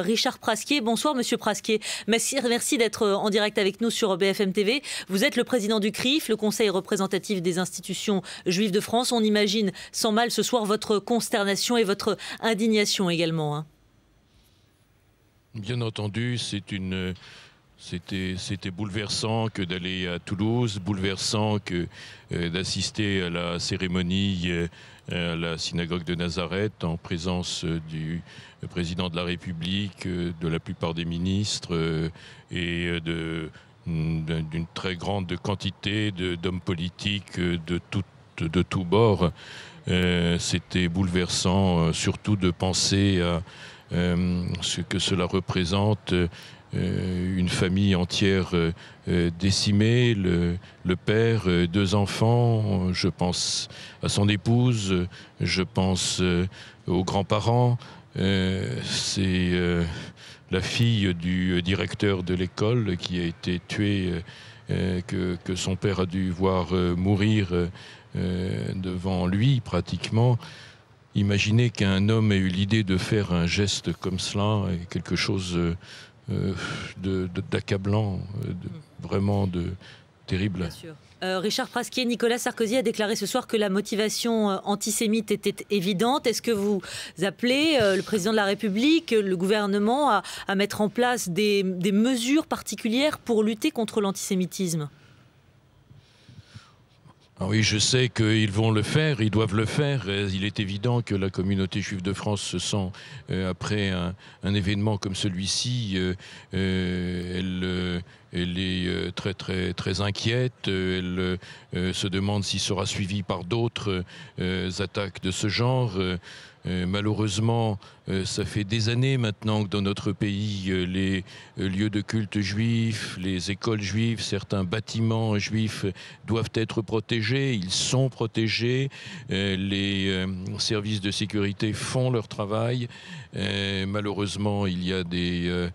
Richard Prasquier. Bonsoir Monsieur Prasquier. Merci d'être en direct avec nous sur BFM TV. Vous êtes le président du CRIF, le Conseil représentatif des institutions juives de France. On imagine sans mal ce soir votre consternation et votre indignation également. Hein. Bien entendu, c'était bouleversant que d'aller à Toulouse, bouleversant que d'assister à la cérémonie à la synagogue de Nazareth en présence du président de la République, de la plupart des ministres et d'une très grande quantité d'hommes politiques de tous bords. C'était bouleversant, surtout de penser à ce que cela représente. Une famille entière décimée, le père, 2 enfants, je pense à son épouse, je pense aux grands-parents. C'est la fille du directeur de l'école qui a été tuée, que son père a dû voir mourir devant lui pratiquement. Imaginez qu'un homme ait eu l'idée de faire un geste comme cela, quelque chose d'accablant, vraiment terrible. Bien sûr. Richard Prasquier, Nicolas Sarkozy a déclaré ce soir que la motivation antisémite était évidente. Est-ce que vous appelez le président de la République, le gouvernement à mettre en place des mesures particulières pour lutter contre l'antisémitisme ? Ah oui, je sais qu'ils vont le faire, ils doivent le faire. Il est évident que la communauté juive de France se sent, après un événement comme celui-ci, elle est très inquiète. Elle se demande s'il sera suivi par d'autres attaques de ce genre. Malheureusement, ça fait des années maintenant que dans notre pays, les lieux de culte juifs, les écoles juives, certains bâtiments juifs doivent être protégés. Ils sont protégés. Les services de sécurité font leur travail. Malheureusement, il y a des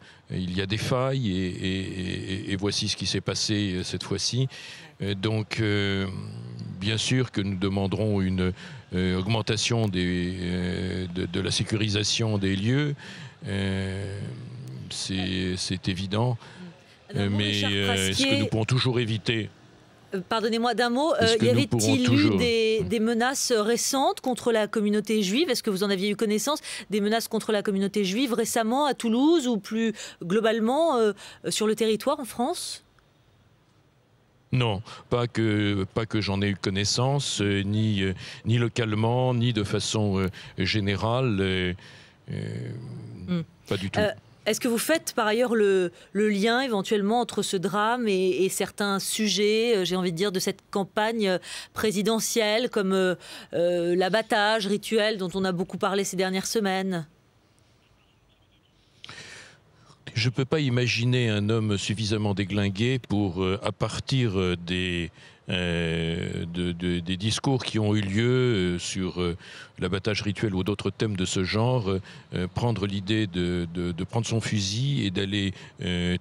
failles et voici ce qui s'est passé cette fois-ci. Donc, bien sûr que nous demanderons une augmentation de la sécurisation des lieux, c'est évident, mais est-ce que nous pourrons toujours éviter ? Pardonnez-moi d'un mot, y avait-il eu des menaces récentes contre la communauté juive? Est-ce que vous en aviez eu connaissance? Des menaces contre la communauté juive récemment à Toulouse ou plus globalement sur le territoire en France? Non, pas que j'en ai eu connaissance, ni localement, ni de façon générale, pas du tout. Est-ce que vous faites par ailleurs le lien éventuellement entre ce drame et certains sujets, j'ai envie de dire, de cette campagne présidentielle, comme l'abattage rituel dont on a beaucoup parlé ces dernières semaines ? Je ne peux pas imaginer un homme suffisamment déglingué pour, à partir des discours qui ont eu lieu sur l'abattage rituel ou d'autres thèmes de ce genre, prendre l'idée de prendre son fusil et d'aller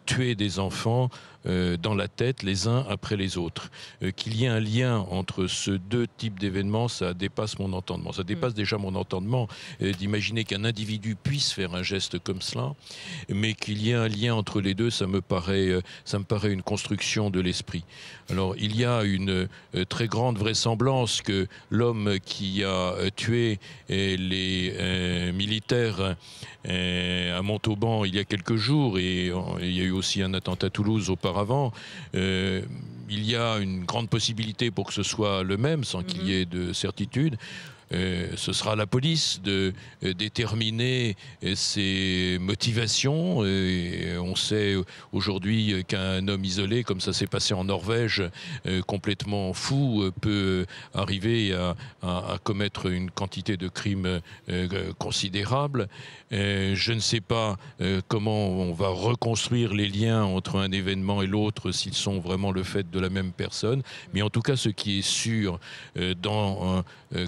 tuer des enfants dans la tête les uns après les autres. Qu'il y ait un lien entre ces 2 types d'événements, ça dépasse mon entendement. Ça dépasse déjà mon entendement d'imaginer qu'un individu puisse faire un geste comme cela, mais qu'il y ait un lien entre les deux, ça me paraît une construction de l'esprit. Alors, il y a une très grande vraisemblance que l'homme qui a tué les militaires à Montauban il y a quelques jours, et il y a eu aussi un attentat à Toulouse auparavant, il y a une grande possibilité pour que ce soit le même, sans qu'il y ait de certitude. Ce sera à la police de déterminer ses motivations. Et on sait aujourd'hui qu'un homme isolé, comme ça s'est passé en Norvège, complètement fou, peut arriver à commettre une quantité de crimes considérable. Je ne sais pas comment on va reconstruire les liens entre un événement et l'autre, s'ils sont vraiment le fait de la même personne. Mais en tout cas, ce qui est sûr,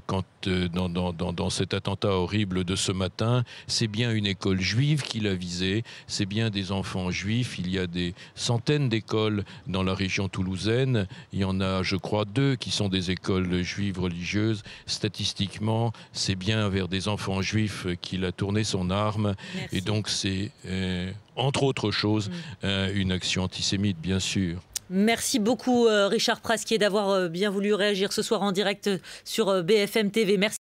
quand dans cet attentat horrible de ce matin, c'est bien une école juive qu'il a visée, c'est bien des enfants juifs. Il y a des centaines d'écoles dans la région toulousaine. Il y en a, je crois, 2 qui sont des écoles juives religieuses. Statistiquement, c'est bien vers des enfants juifs qu'il a tourné son arme. Merci. Et donc c'est, entre autres choses, une action antisémite, bien sûr. Merci beaucoup Richard Prasquier d'avoir bien voulu réagir ce soir en direct sur BFM TV. Merci.